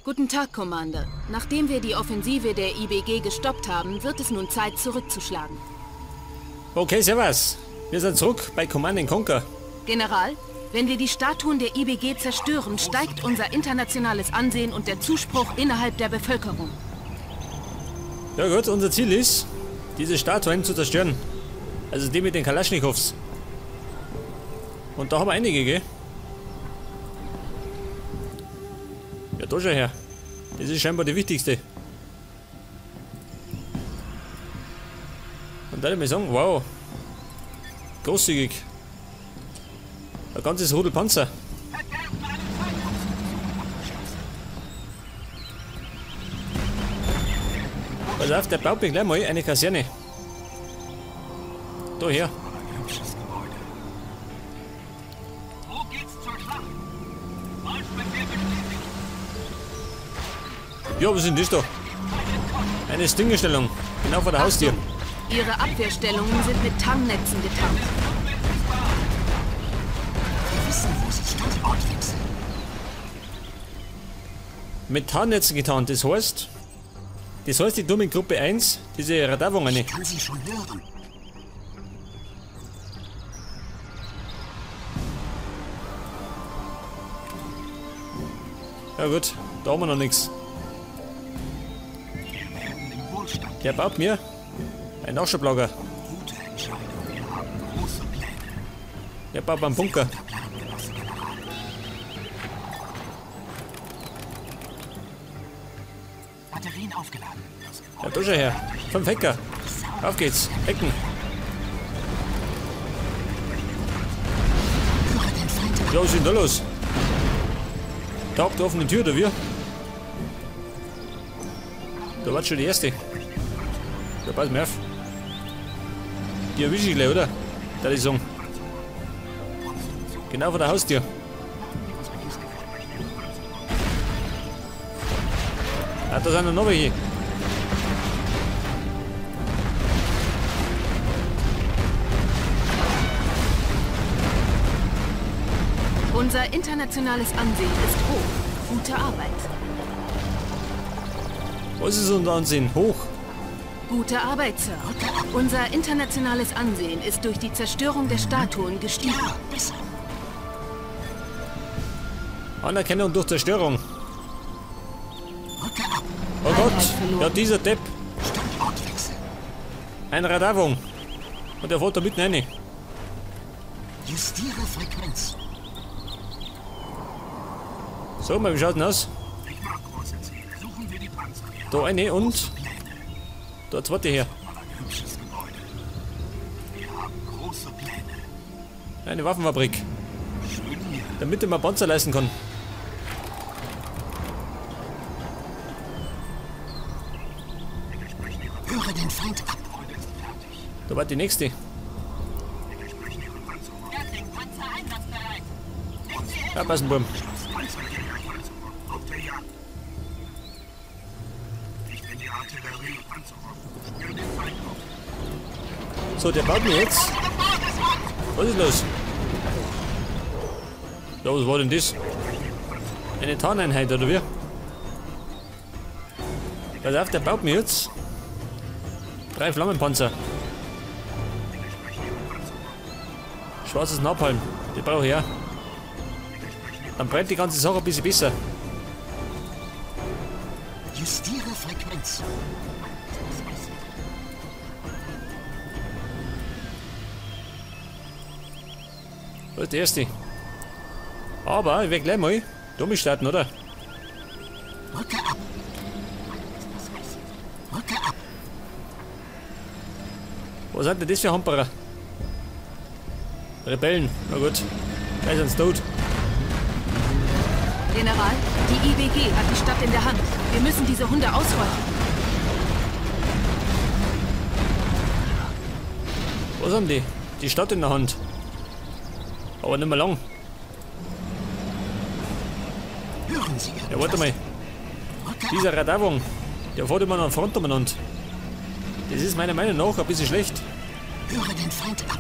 Guten Tag, Commander. Nachdem wir die Offensive der IBG gestoppt haben, wird es nun Zeit, zurückzuschlagen. Okay, servus. Wir sind zurück bei Command & Conquer. General, wenn wir die Statuen der IBG zerstören, steigt unser internationales Ansehen und der Zuspruch innerhalb der Bevölkerung. Ja gut, unser Ziel ist, diese Statuen zu zerstören. Also die mit den Kalaschnikows. Und da haben wir einige, gell? Ja, da schon her. Das ist scheinbar die wichtigste. Und da würde ich mal sagen, wow. Großzügig. Ein ganzes Rudel Panzer. Pass auf, der baut mir gleich mal eine Kaserne. Da her. Ja, was ist denn das da? Eine Stingerstellung. Genau vor der Haustür. Ihre Abwehrstellungen sind mit Tarnnetzen getarnt. Wir wissen, wo sie Standort wechseln. Mit Tarnnetzen getarnt, das heißt, die tun in Gruppe 1 diese Radarwagen rein. Ich kann sie schon hören. Ja gut, da haben wir noch nichts. Der baut mir ein Nachschublager. Gute Entscheidung. Wir haben große Pläne. Der baut einen Bunker. Der Plan, Genosse General. Batterien aufgeladen. Ja, da schon her. 5 Hacker. Auf geht's. Hacken. Höre den Feind an. Ja, was ist denn da los? Da habt ihr offene Tür, oder wir? Da war schon die erste. Da pass mir auf. Die erwische ich gleich, oder? Da ich sagen. Genau vor der Haustür. Ah, da sind noch welche. Unser internationales Ansehen ist hoch. Gute Arbeit. Was ist unser Ansehen? Hoch. Gute Arbeit, Sir. Unser internationales Ansehen ist durch die Zerstörung der Statuen gestiegen. Ja, besser. Anerkennung durch Zerstörung. Rücke ab. Oh Gott. Ja, dieser Depp. Standortwechsel. Ein Radarwagen. Und der fährt da mitten rein. Justiere Frequenz. So, mal, wie schaut denn aus? Suchen wir die Panzer. Da eine und da zweite her. Ein hübsches Gebäude. Wir haben große Pläne. Eine Waffenfabrik. Schön hier. Damit man Panzer leisten kann. Höre den Feind ab. Da war die nächste. Ja, passen, Buben. Auf der Jagd. Ich bin die Artillerie. Spür den Feind auf. So, der baut mir jetzt. Was ist los? Ja, was war denn das? Eine Tarneinheit, oder wie? Pass auf, der baut mir jetzt 3 Flammenpanzer. Schwarzes Napalm, die brauche ich ja. Dann brennt die ganze Sache ein bisschen besser. Justiere Frequenz. Das ist der erste. Aber ich werde gleich mal damit starten, oder? Rücke ab. Rücke ab. Was sind denn das für Hamperer? Rebellen, na gut. Gleich sind sie tot. General, die IBG hat die Stadt in der Hand. Wir müssen diese Hunde ausräumen. Was haben die? Die Stadt in der Hand. Aber nicht mehr lang. Hören Sie Ja, warte mal. Dieser Radarwagen, der fährt immer an Front umeinander. Das ist meiner Meinung nach ein bisschen schlecht. Höre den Feind ab.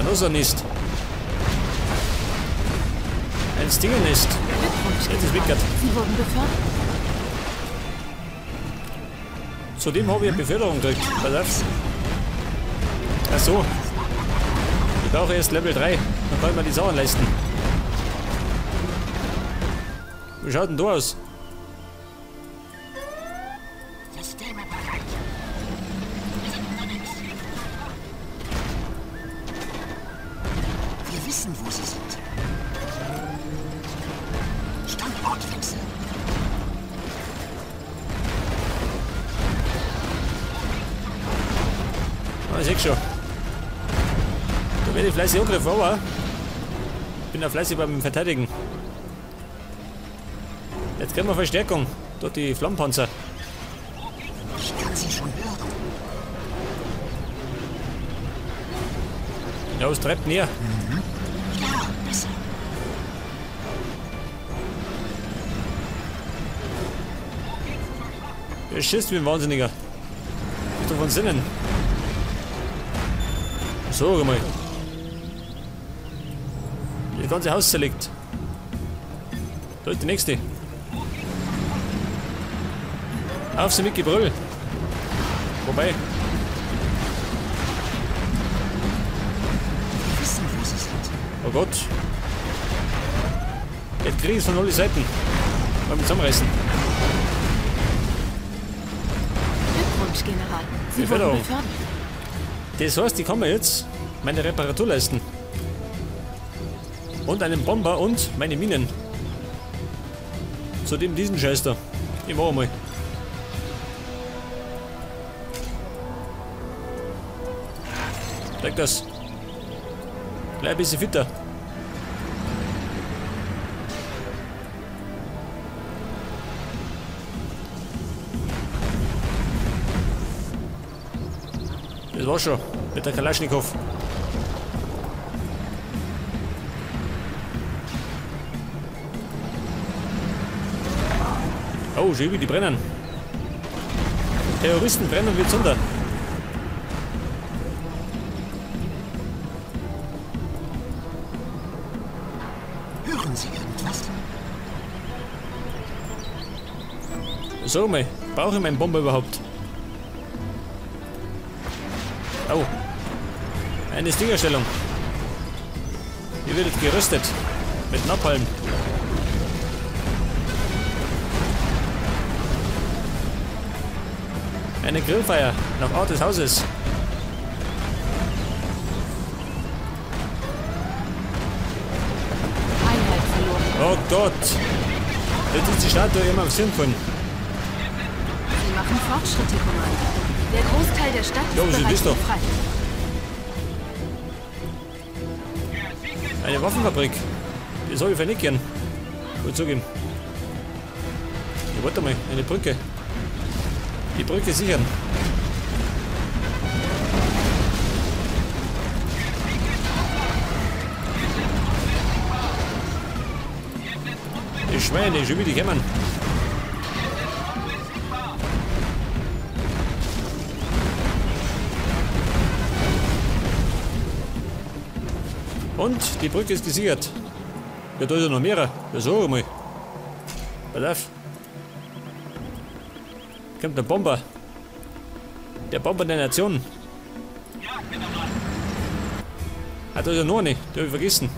noch so ein Nest. Ein Stingernest. Glückwunsch, Jetzt ist General. Wickert. Sie wurden befördert. Zudem habe ich eine Beförderung gekriegt. Pass auf. Ach so. Ich brauche erst Level 3. Dann kann ich mir die Sachen leisten. Wie schaut denn da aus? Systeme bereit. Wir sind unterwegs. Wir wissen, wo sie sind. Standortwechsel. Ah, ich sehe schon. Da werde ich fleißig angegriffen, aber ich bin da fleißig beim Verteidigen. Jetzt kriegen wir Verstärkung durch die Flammenpanzer. Ich kann sie schon hören. Ja, es treibt näher. Ja, besser. Er schießt wie ein Wahnsinniger. Ist doch von Sinnen. So, guck mal. Das ganze Haus zerlegt. Da ist die nächste. Auf sie mit Gebrüll. Vorbei. Wir wissen, wo sie sind. Oh Gott. Jetzt kriege ich es von allen Seiten. Mal mit zusammenreißen. Glückwunsch, General. Sie wurden Beförderung. befördert. Das heißt, ich kann mir jetzt meine Reparatur leisten. Und einen Bomber und meine Minen. Zudem diesen Scheiß da. Ich mach mal. Zeig das. Gleich ein bisschen fitter. Das war schon mit der Kalaschnikow. Oh, Schibi, die brennen. Terroristen brennen wie Zunder. Hören Sie irgendwas? So mal, brauche ich meinen Bomber überhaupt? Oh. Eine Stingerstellung. Hier wird jetzt gerüstet. Mit Napalm. Eine Grillfeier nach Art des Hauses. Einheit verloren. Oh Gott. Jetzt ist die Statue immer aufs Hirn gefallen. Sie machen Fortschritte, Commander. Der Großteil der Stadt Jo, ist sie bereits wisst doch. befreit. Eine Waffenfabrik. Die soll ich vernicken. Gut zugeben. Ja, warte mal, eine Brücke. Die Brücke sichern. Die Schweine, schon wieder kommen. Und die Brücke ist gesichert. Ja, da ist ja noch mehrere. Ja, so mal. Pass auf. Kommt der Bomber. Der Bomber der Nation. Ah, da ist ja noch eine. Die habe ich vergessen.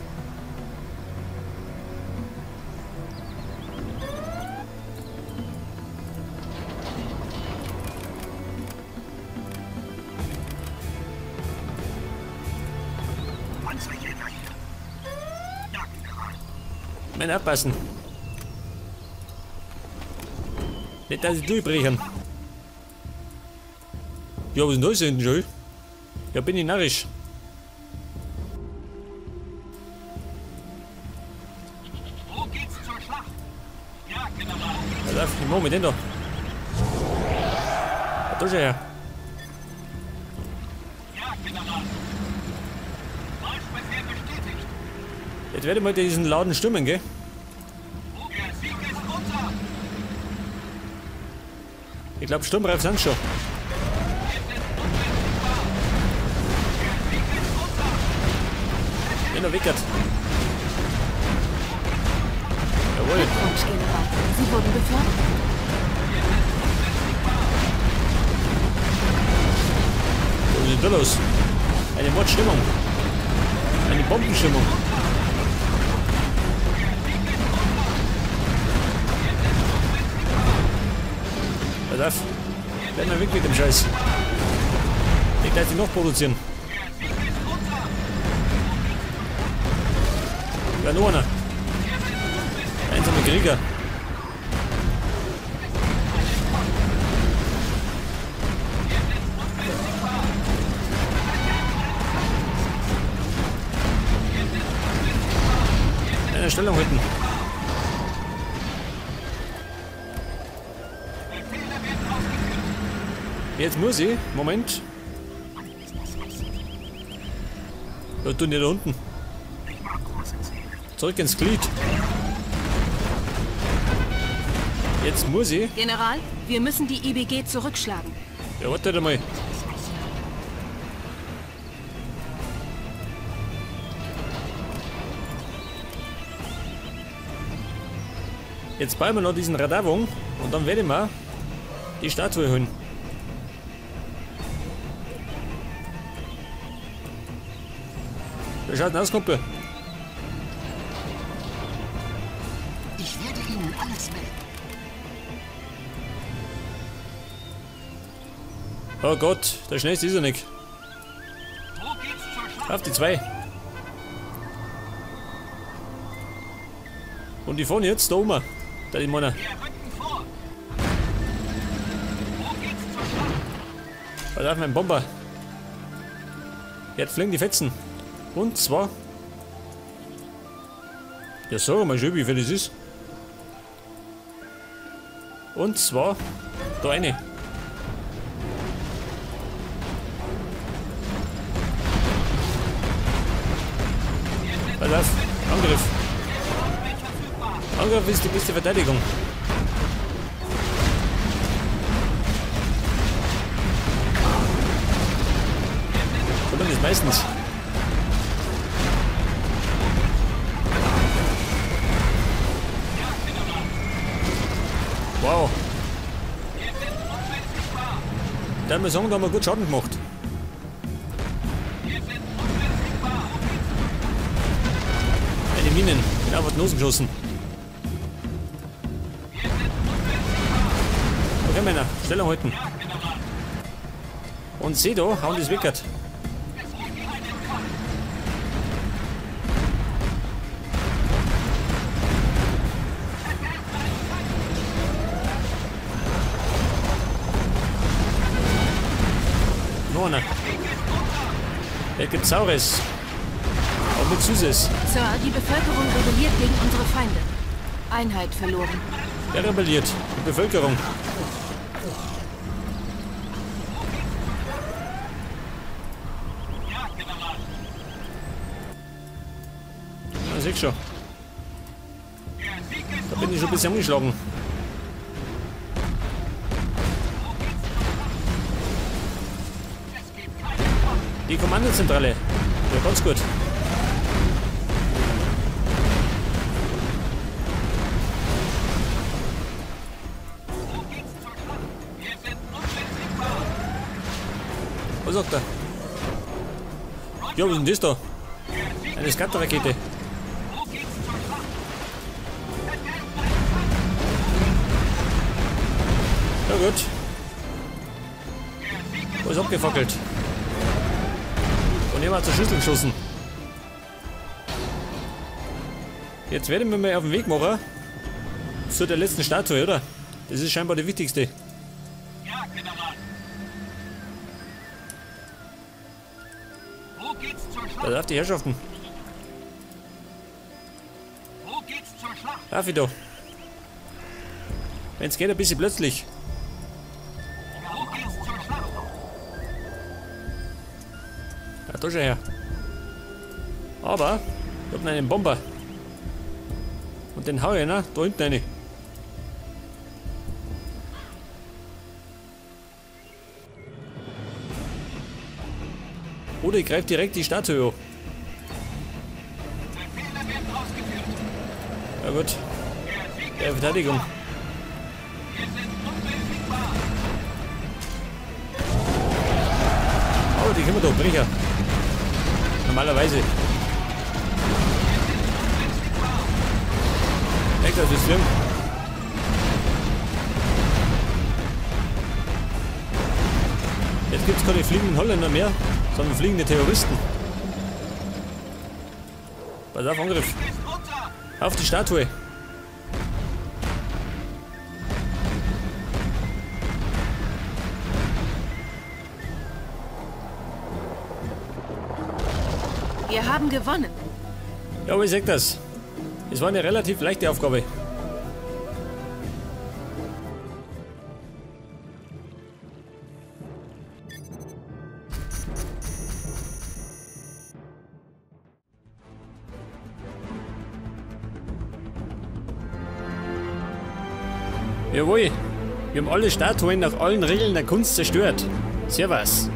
Panzerjäger hier. Ja, General. Mein aufpassen. Nicht, dass sie durchbrechen. Ja, was ist denn das hinten schon? Ja, bin ich narrisch. Wo geht's zur Schlacht? Ja, General. Pass auf, ich mach mit den da. Da ist er her. Ja, General. Marschbefehl bestätigt. Jetzt werde ich mal diesen Laden stürmen, gell? Der Sieg ist unser. Ich glaube, sturmreif sind schon. Einer wickert. Jawohl. Glückwunsch, General. Sie wurden befördert. Was ist denn da los? Eine Mordstimmung. Eine Bombenstimmung. Pass auf. Bleib mal weg mit dem Scheiß. Ich darf die noch produzieren. Ja, nur einer. Einsame Krieger. Eine Stellung halten. Jetzt muss ich. Moment. Was tun die da unten? Zurück ins Glied. Jetzt muss ich. General, wir müssen die IBG zurückschlagen. Ja, wartet einmal. Jetzt bauen wir noch diesen Radarwagen und dann werde ich mal die Statue holen. Wie schaut denn aus, Kumpel? Ich werde Ihnen alles melden. Oh Gott, der schnellste ist er nicht. Auf die 2. Und die fahren jetzt da oben. Da die Männer. Pass auf, mein Bomber. Jetzt fliegen die Fetzen. Und zwar. Ja, sag mal schön, wie viel das ist. Und zwar. Da eine. Pass auf, Angriff. Angriff ist die beste Verteidigung. Zumindest meistens. Wow. Da muss ich sagen, da haben wir gut Schaden gemacht. Eine Minen, genau auf die Nase geschossen. Okay, Männer, Stellung halten. Und seh da, hauen das weckert. Noch einer. Der gibt Saures. Auch mit Süßes. Sir, die Bevölkerung rebelliert gegen unsere Feinde. Einheit verloren. Wer rebelliert? Die Bevölkerung. Na, siehst schon. Da bin ich schon ein bisschen umgeschlagen. Die Kommandozentrale. Ja, ganz gut. Was sagt er? Ja, was ist denn das da? Eine Skatterrakete. Ja gut. Was ist abgefackelt? Und jemand hat zur Schüssel geschossen. Jetzt werden wir mal auf den Weg machen zu der letzten Statue, oder? Das ist scheinbar die wichtigste. Ja, General. Wo geht's zur Schlacht? Da auf die Herrschaften. Wo geht's zur Schlacht? Auf ich da. Wenn es geht, ein bisschen plötzlich. Wo geht's zur Schlacht? Ja, da schon her. Aber ich hab noch einen Bomber. Und den hau ich da hinten rein. Oder ich greife direkt die Statue an. gut. Der Verteidigung. Oh, die können wir doch brechen. Normalerweise. Echt, das ist schlimm. Jetzt gibt es keine fliegenden Holländer mehr, sondern fliegende Terroristen. Pass auf, Angriff. Auf die Statue. Wir haben gewonnen. Ja, aber ich sag das. Es war eine relativ leichte Aufgabe. Jawohl, wir haben alle Statuen nach allen Regeln der Kunst zerstört. Servus.